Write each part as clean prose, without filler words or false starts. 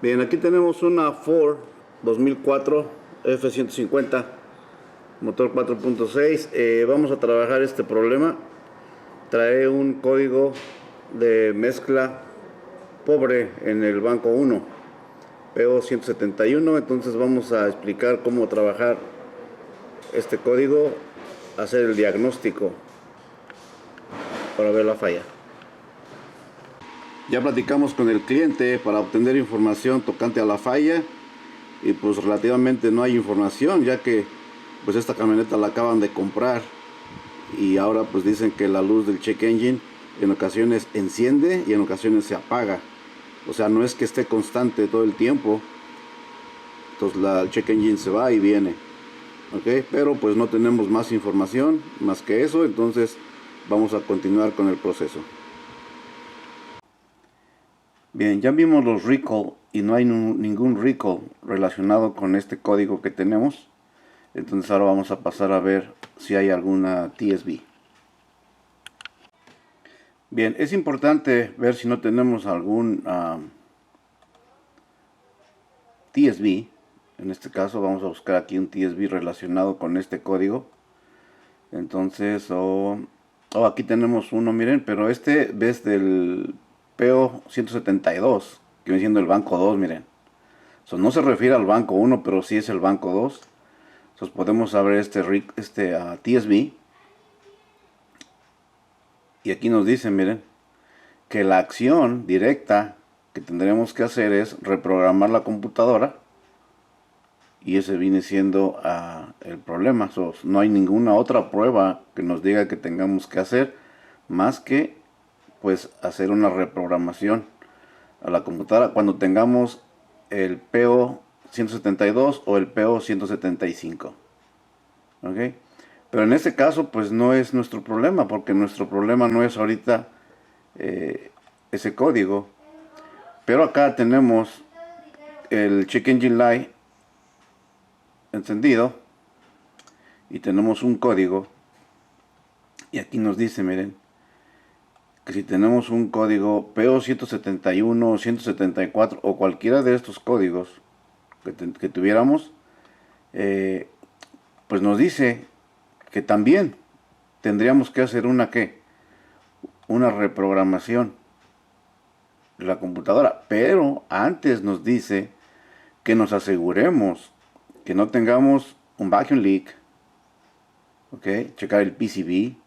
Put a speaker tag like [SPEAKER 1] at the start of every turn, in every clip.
[SPEAKER 1] Bien, aquí tenemos una Ford 2004 F-150, motor 4.6. Vamos a trabajar este problema. Trae un código de mezcla pobre en el banco 1, PO171. Entonces vamos a explicar cómo trabajar este código, hacer el diagnóstico para ver la falla. Ya platicamos con el cliente para obtener información tocante a la falla y pues relativamente no hay información, ya que pues esta camioneta la acaban de comprar y ahora pues dicen que la luz del check engine en ocasiones enciende y en ocasiones se apaga. O sea, no es que esté constante todo el tiempo. Entonces el check engine se va y viene. ¿Ok? Pero pues no tenemos más información más que eso. Entonces vamos a continuar con el proceso. Bien, ya vimos los recall y no hay ningún recall relacionado con este código que tenemos. Entonces ahora vamos a pasar a ver si hay alguna TSB. Bien, es importante ver si no tenemos algún TSB. En este caso vamos a buscar aquí un TSB relacionado con este código. Entonces, aquí tenemos uno, miren, pero este ves del PO172, que viene siendo el banco 2, miren. No se refiere al banco 1, pero sí es el banco 2. Entonces podemos abrir este TSB. Y aquí nos dice, miren, que la acción directa que tendremos que hacer es reprogramar la computadora. Y ese viene siendo el problema. No hay ninguna otra prueba que nos diga que tengamos que hacer más que pues hacer una reprogramación a la computadora cuando tengamos el PO 172 o el PO 175. ¿Ok? Pero en este caso pues no es nuestro problema, porque nuestro problema no es ahorita ese código. Pero acá tenemos el Check Engine Light encendido y tenemos un código. Y aquí nos dice, miren, que si tenemos un código PO171, 174 o cualquiera de estos códigos que tuviéramos, pues nos dice que también tendríamos que hacer una reprogramación de la computadora. Pero antes nos dice que nos aseguremos que no tengamos un vacuum leak, ¿ok? Checar el PCB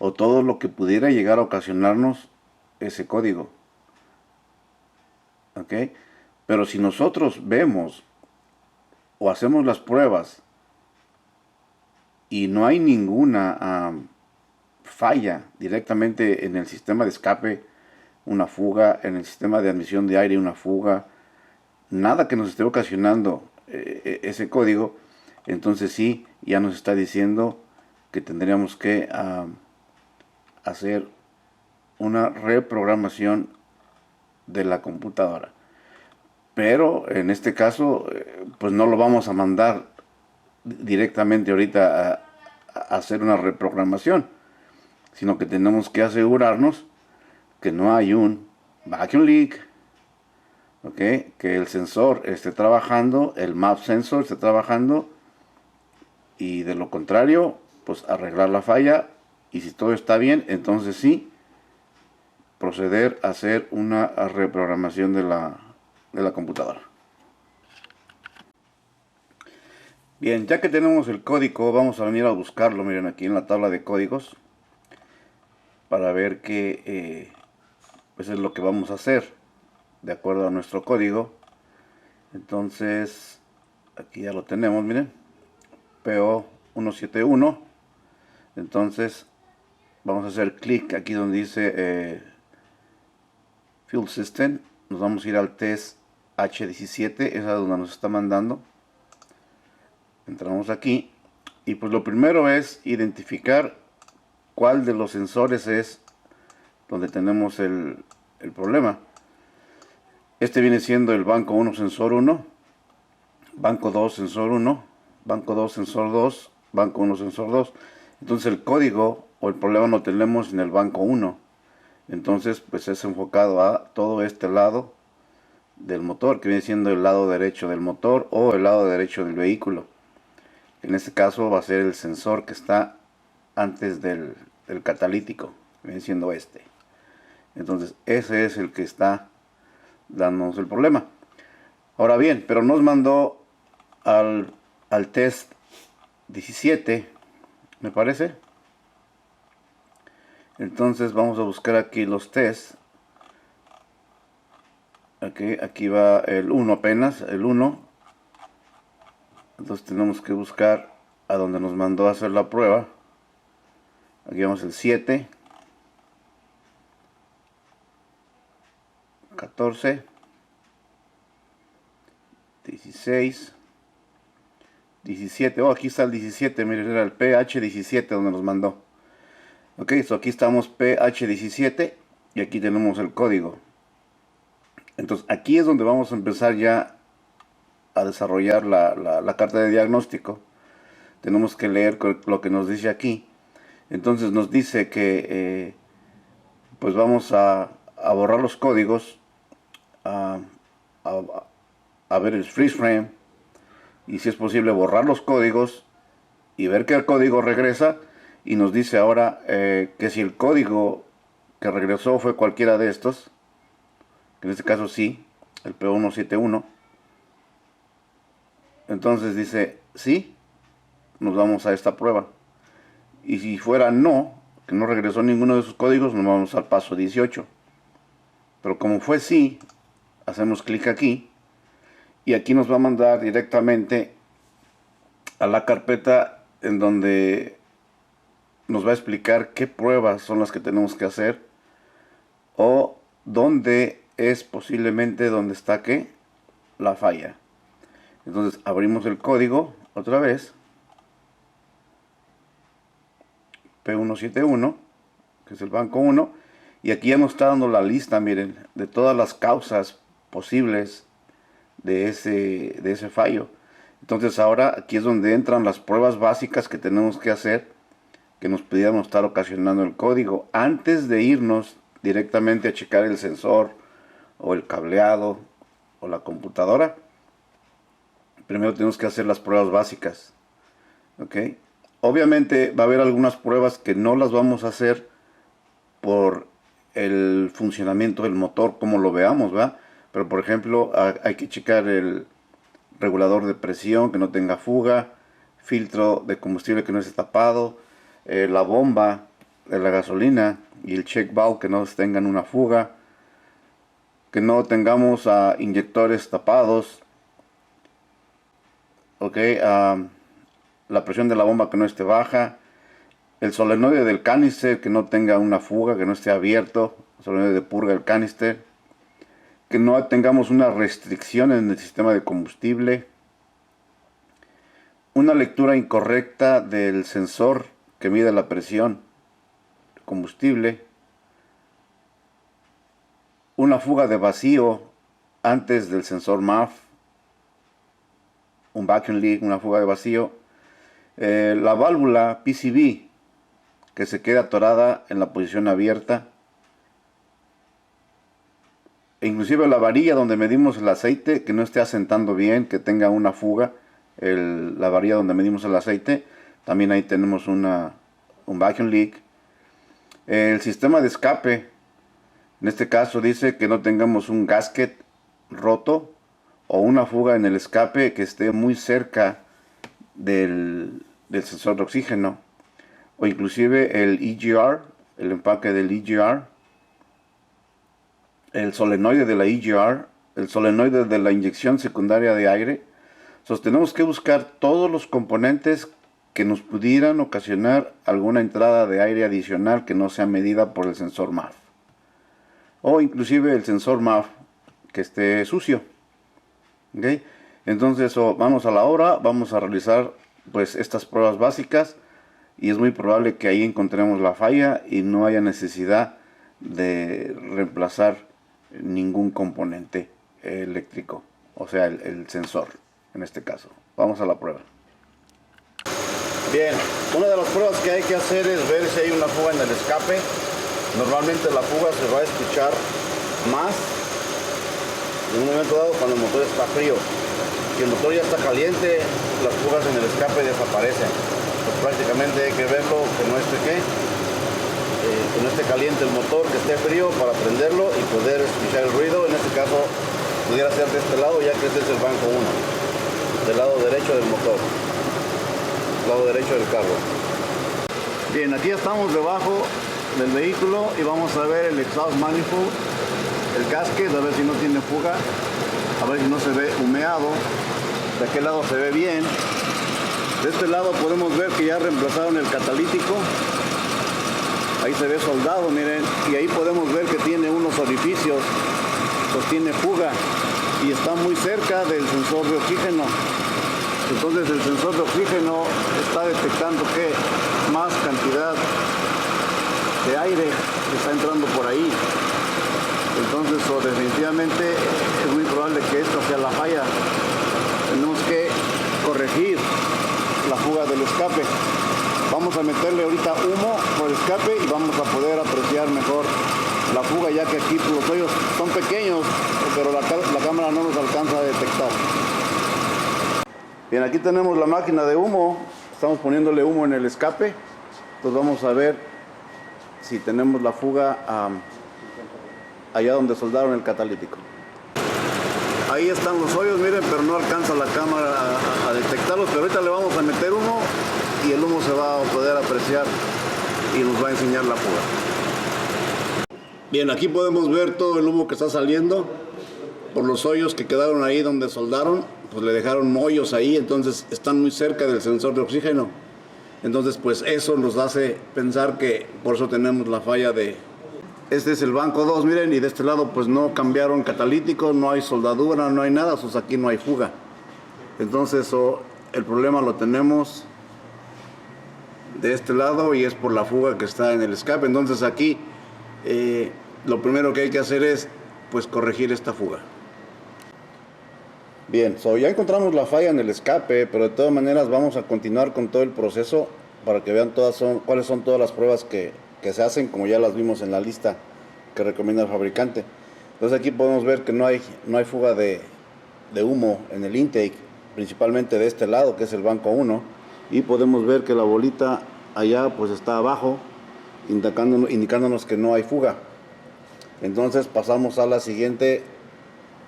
[SPEAKER 1] o todo lo que pudiera llegar a ocasionarnos ese código. ¿Ok? Pero si nosotros vemos o hacemos las pruebas y no hay ninguna falla directamente en el sistema de escape, una fuga, en el sistema de admisión de aire, una fuga, nada que nos esté ocasionando ese código, entonces sí, ya nos está diciendo que tendríamos que hacer una reprogramación de la computadora. Pero en este caso, pues no lo vamos a mandar directamente ahorita a hacer una reprogramación, sino que tenemos que asegurarnos que no hay un vacuum leak, ¿okay? Que el sensor esté trabajando, el map sensor esté trabajando, y de lo contrario, pues arreglar la falla, y si todo está bien, entonces sí, proceder a hacer una reprogramación de la computadora. Bien, ya que tenemos el código, vamos a venir a buscarlo, miren aquí en la tabla de códigos, para ver qué pues es lo que vamos a hacer, de acuerdo a nuestro código. Entonces, aquí ya lo tenemos, miren, PO171. Entonces, vamos a hacer clic aquí donde dice Fuel System. Nos vamos a ir al test H17, esa es donde nos está mandando. Entramos aquí y pues lo primero es identificar cuál de los sensores es donde tenemos el problema. Este viene siendo el banco 1 sensor 1, banco 2 sensor 1, banco 2 sensor 2, banco 1 sensor 2. Entonces el código o el problema lo tenemos en el banco 1. Entonces pues es enfocado a todo este lado del motor, que viene siendo el lado derecho del motor o el lado derecho del vehículo. En este caso va a ser el sensor que está antes del catalítico, viene siendo este. Entonces ese es el que está dándonos el problema. Ahora bien, pero nos mandó al test 17, me parece. Entonces vamos a buscar aquí los tests. Aquí va el 1 apenas, el 1. Entonces tenemos que buscar a donde nos mandó a hacer la prueba. Aquí vamos el 7, 14, 16, 17. Oh, aquí está el 17, miren, era el PH17 donde nos mandó. Ok, aquí estamos PH17 y aquí tenemos el código. Entonces aquí es donde vamos a empezar ya a desarrollar la carta de diagnóstico. Tenemos que leer lo que nos dice aquí. Entonces nos dice que pues vamos a borrar los códigos, a ver el freeze frame, y si es posible borrar los códigos y ver que el código regresa, y nos dice ahora que si el código que regresó fue cualquiera de estos, que en este caso sí, el P171, entonces dice sí, nos vamos a esta prueba. Y si fuera no, que no regresó ninguno de esos códigos, nos vamos al paso 18. Pero como fue sí, hacemos clic aquí y aquí nos va a mandar directamente a la carpeta en donde nos va a explicar qué pruebas son las que tenemos que hacer o dónde es posiblemente donde está la falla. Entonces abrimos el código otra vez, P171, que es el banco 1, y aquí ya nos está dando la lista, miren, de todas las causas posibles de ese fallo. Entonces ahora aquí es donde entran las pruebas básicas que tenemos que hacer, que nos pudiéramos estar ocasionando el código, antes de irnos directamente a checar el sensor o el cableado o la computadora. Primero tenemos que hacer las pruebas básicas, ¿ok? Obviamente va a haber algunas pruebas que no las vamos a hacer por el funcionamiento del motor como lo veamos, ¿va? Pero por ejemplo hay que checar el regulador de presión que no tenga fuga, filtro de combustible que no esté tapado, la bomba de la gasolina y el check valve que no tengan una fuga, que no tengamos inyectores tapados, ok, la presión de la bomba que no esté baja, el solenoide del canister que no tenga una fuga, que no esté abierto, el solenoide de purga del canister, que no tengamos una restricción en el sistema de combustible, una lectura incorrecta del sensor que mide la presión de combustible, una fuga de vacío antes del sensor MAF, un vacuum leak, una fuga de vacío, la válvula PCV que se queda atorada en la posición abierta, e inclusive la varilla donde medimos el aceite que no esté asentando bien, que tenga una fuga, la varilla donde medimos el aceite, también ahí tenemos un vacuum leak. El sistema de escape, en este caso dice que no tengamos un gasket roto o una fuga en el escape que esté muy cerca del sensor de oxígeno, o inclusive el EGR, el empaque del EGR, el solenoide de la EGR, el solenoide de la inyección secundaria de aire. Entonces tenemos que buscar todos los componentes que nos pudieran ocasionar alguna entrada de aire adicional que no sea medida por el sensor MAF, o inclusive el sensor MAF que esté sucio. ¿Okay? Entonces vamos a la hora, vamos a realizar pues estas pruebas básicas y es muy probable que ahí encontremos la falla y no haya necesidad de reemplazar ningún componente eléctrico, o sea el sensor en este caso. Vamos a la prueba. Bien, una de las pruebas que hay que hacer es ver si hay una fuga en el escape. Normalmente la fuga se va a escuchar más En un momento dado, cuando el motor está frío. Si el motor ya está caliente, las fugas en el escape desaparecen. Pues prácticamente hay que verlo que no esté caliente el motor, que esté frío para prenderlo y poder escuchar el ruido. En este caso pudiera ser de este lado, ya que este es el banco 1, del lado derecho del motor, lado derecho del carro. Bien, aquí estamos debajo del vehículo y vamos a ver el exhaust manifold, el gasket, a ver si no tiene fuga, a ver si no se ve humeado. De aquel lado se ve bien. De este lado podemos ver que ya reemplazaron el catalítico. Ahí se ve soldado, miren, y ahí podemos ver que tiene unos orificios, pues tiene fuga y está muy cerca del sensor de oxígeno. Entonces el sensor de oxígeno está detectando que más cantidad de aire está entrando por ahí. Entonces definitivamente es muy probable que esta sea la falla. Tenemos que corregir la fuga del escape. Vamos a meterle ahorita humo por el escape y vamos a poder apreciar mejor la fuga, ya que aquí los hoyos son pequeños, pero la cámara no nos alcanza a detectar. Bien, aquí tenemos la máquina de humo. Estamos poniéndole humo en el escape. Entonces vamos a ver si tenemos la fuga allá donde soldaron el catalítico. Ahí están los hoyos, miren, pero no alcanza la cámara a detectarlos. Pero ahorita le vamos a meter humo y el humo se va a poder apreciar y nos va a enseñar la fuga. Bien, aquí podemos ver todo el humo que está saliendo por los hoyos que quedaron ahí donde soldaron. Pues le dejaron hoyos ahí, entonces están muy cerca del sensor de oxígeno. Entonces pues eso nos hace pensar que por eso tenemos la falla de... Este es el banco 2, miren, y de este lado pues no cambiaron catalítico, no hay soldadura, no hay nada, pues aquí no hay fuga. Entonces el problema lo tenemos de este lado y es por la fuga que está en el escape. Entonces aquí lo primero que hay que hacer es pues corregir esta fuga. Bien, ya encontramos la falla en el escape, pero de todas maneras vamos a continuar con todo el proceso para que vean cuáles son todas las pruebas que se hacen, como ya las vimos en la lista que recomienda el fabricante. Entonces aquí podemos ver que no hay fuga de humo en el intake, principalmente de este lado, que es el banco 1, y podemos ver que la bolita allá pues está abajo, indicándonos que no hay fuga. Entonces pasamos a la siguiente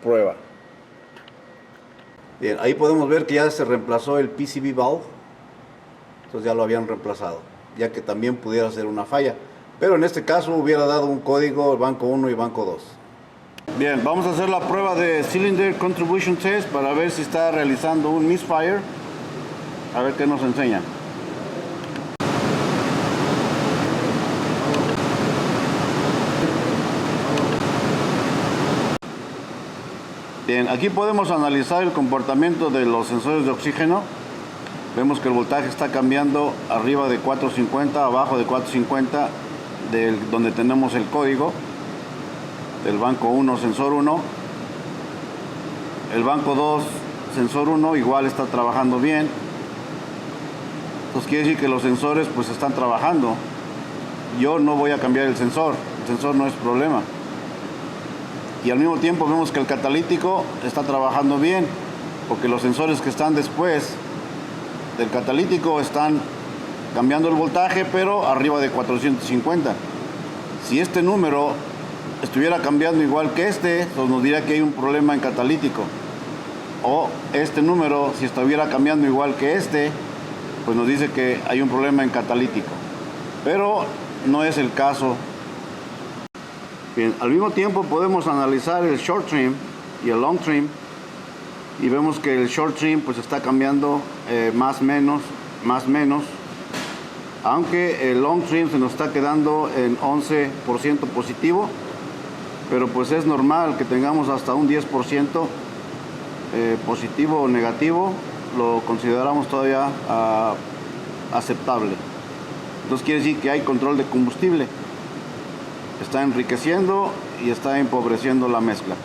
[SPEAKER 1] prueba. Bien, ahí podemos ver que ya se reemplazó el PCV valve, entonces ya lo habían reemplazado, ya que también pudiera ser una falla, pero en este caso hubiera dado un código banco 1 y banco 2. Bien, vamos a hacer la prueba de Cylinder Contribution Test para ver si está realizando un misfire, a ver qué nos enseña. Bien, aquí podemos analizar el comportamiento de los sensores de oxígeno. Vemos que el voltaje está cambiando arriba de 450, abajo de 450, donde tenemos el código del banco 1, sensor 1. El banco 2, sensor 1, igual está trabajando bien. Entonces quiere decir que los sensores pues están trabajando. Yo no voy a cambiar el sensor no es problema. Y al mismo tiempo vemos que el catalítico está trabajando bien, porque los sensores que están después del catalítico están cambiando el voltaje, pero arriba de 450. Si este número estuviera cambiando igual que pues nos diría que hay un problema en catalítico. O este número, si estuviera cambiando igual que pues nos dice que hay un problema en catalítico. Pero no es el caso. Bien, al mismo tiempo podemos analizar el short trim y el long trim y vemos que el short trim pues está cambiando más menos, aunque el long trim se nos está quedando en 11% positivo, pero pues es normal que tengamos hasta un 10% positivo o negativo, lo consideramos todavía aceptable. Entonces quiere decir que hay control de combustible. Está enriqueciendo y está empobreciendo la mezcla.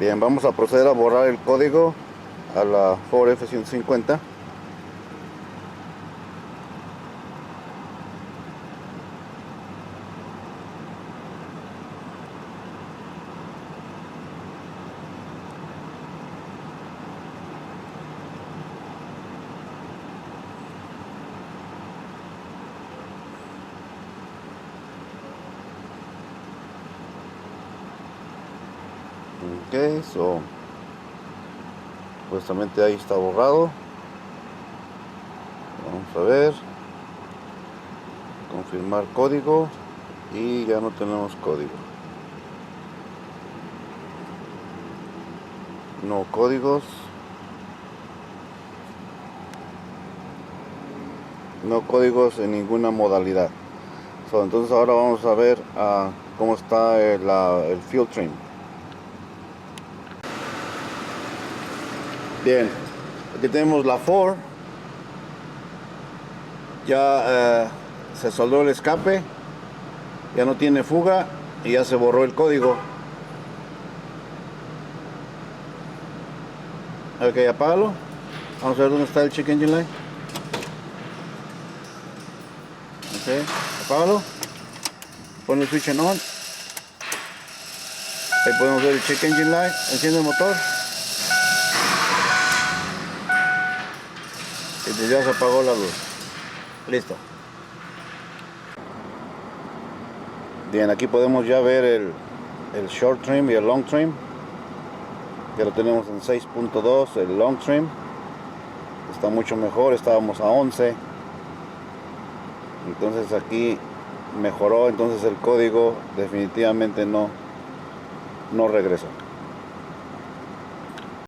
[SPEAKER 1] Bien, vamos a proceder a borrar el código a la Ford F-150. Ok, supuestamente ahí está borrado. Vamos a ver, confirmar código, y ya no tenemos código. No códigos, no códigos en ninguna modalidad. Entonces ahora vamos a ver cómo está el fuel trim. Bien, aquí tenemos la Ford. Ya se soldó el escape, ya no tiene fuga y ya se borró el código. Ok, apágalo. Vamos a ver dónde está el check engine light. Ok, apágalo. Pon el switch en on. Ahí podemos ver el check engine light. Enciende el motor. Y ya se apagó la luz. Listo. Bien, aquí podemos ya ver el short trim y el long trim. Ya lo tenemos en 6.2, el long trim. Está mucho mejor, estábamos a 11. Entonces aquí mejoró, entonces el código definitivamente no regresó.